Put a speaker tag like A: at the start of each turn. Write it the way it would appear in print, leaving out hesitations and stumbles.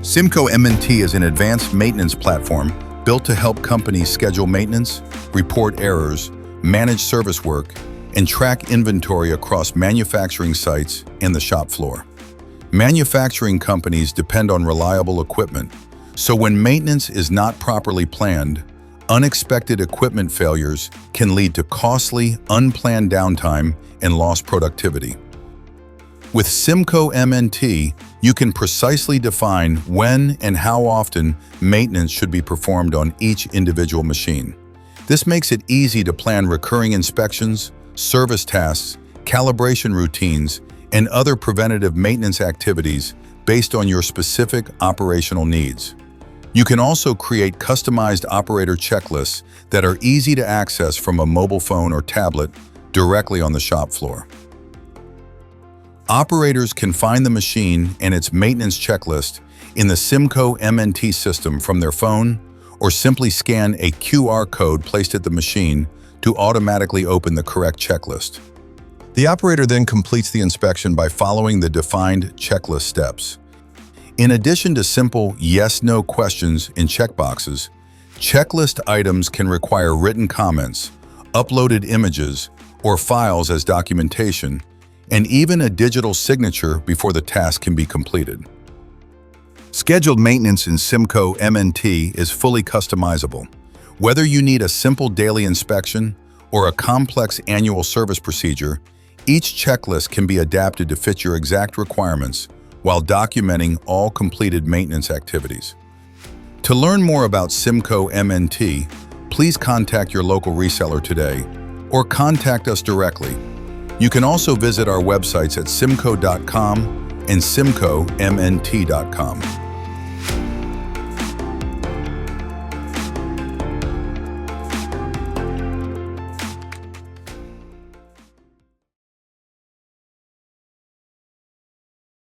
A: CIMCO MNT is an advanced maintenance platform built to help companies schedule maintenance, report errors, manage service work, and track inventory across manufacturing sites and the shop floor. Manufacturing companies depend on reliable equipment, so when maintenance is not properly planned, unexpected equipment failures can lead to costly, unplanned downtime and lost productivity. With CIMCO MNT, you can precisely define when and how often maintenance should be performed on each individual machine. This makes it easy to plan recurring inspections, service tasks, calibration routines, and other preventative maintenance activities based on your specific operational needs. You can also create customized operator checklists that are easy to access from a mobile phone or tablet directly on the shop floor. Operators can find the machine and its maintenance checklist in the CIMCO MNT system from their phone, or simply scan a QR code placed at the machine to automatically open the correct checklist. The operator then completes the inspection by following the defined checklist steps. In addition to simple yes/no questions in checkboxes, checklist items can require written comments, uploaded images, or files as documentation, and even a digital signature before the task can be completed. Scheduled maintenance in CIMCO MNT is fully customizable. Whether you need a simple daily inspection or a complex annual service procedure, each checklist can be adapted to fit your exact requirements while documenting all completed maintenance activities. To learn more about CIMCO MNT, please contact your local reseller today or contact us directly. You can also visit our websites at cimco.com and cimcomnt.com.